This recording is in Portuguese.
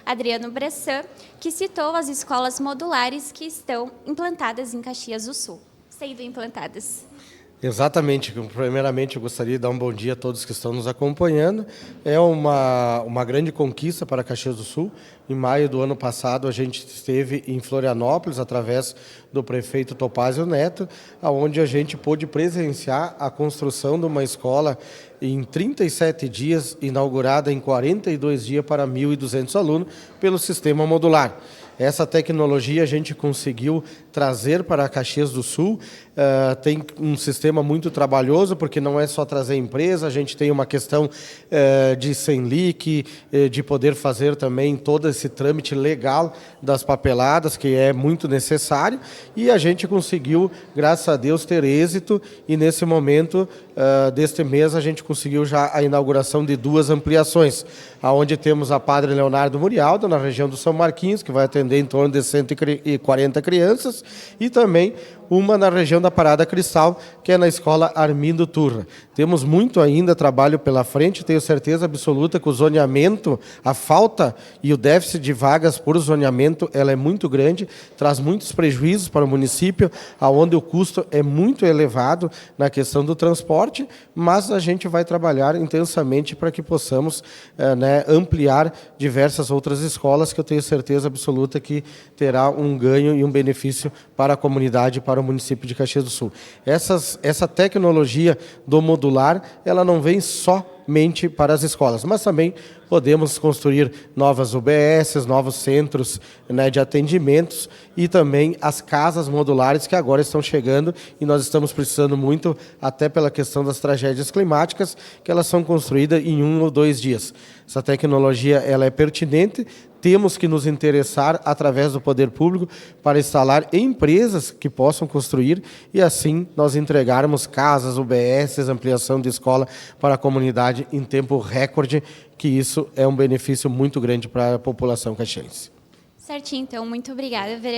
Adriano Bressan, que citou as escolas modulares que estão implantadas em Caxias do Sul, sendo implantadas. Exatamente. Primeiramente, eu gostaria de dar um bom dia a todos que estão nos acompanhando. É uma grande conquista para Caxias do Sul. Em maio do ano passado, a gente esteve em Florianópolis, através do prefeito Topázio Neto, onde a gente pôde presenciar a construção de uma escola em 37 dias, inaugurada em 42 dias para 1.200 alunos, pelo sistema modular. Essa tecnologia a gente conseguiu trazer para Caxias do Sul. Tem um sistema muito trabalhoso, porque não é só trazer empresa, a gente tem uma questão de Senlic, de poder fazer também todo esse trâmite legal das papeladas, que é muito necessário, e a gente conseguiu, graças a Deus, ter êxito, e nesse momento deste mês a gente conseguiu já a inauguração de 2 ampliações, onde temos a Padre Leonardo Murialdo, na região do São Marquinhos, que vai atender em torno de 140 crianças, e também uma na região da Parada Cristal, que é na escola Armindo Turra. Temos muito ainda trabalho pela frente, tenho certeza absoluta que o zoneamento, a falta e o déficit de vagas por zoneamento, ela é muito grande, traz muitos prejuízos para o município, onde o custo é muito elevado na questão do transporte, mas a gente vai trabalhar intensamente para que possamos ampliar diversas outras escolas, que eu tenho certeza absoluta que terá um ganho e um benefício para a comunidade, para o município de Caxias do Sul. Essa tecnologia do modular, ela não vem somente para as escolas, mas também podemos construir novas UBSs, novos centros de atendimentos, e também as casas modulares que agora estão chegando, e nós estamos precisando muito, até pela questão das tragédias climáticas, que elas são construídas em 1 ou 2 dias. Essa tecnologia, ela é pertinente. Temos que nos interessar, através do poder público, para instalar empresas que possam construir, e assim nós entregarmos casas, UBSs, ampliação de escola para a comunidade em tempo recorde, que isso é um benefício muito grande para a população caxiense. Certinho, então, muito obrigada, vereador.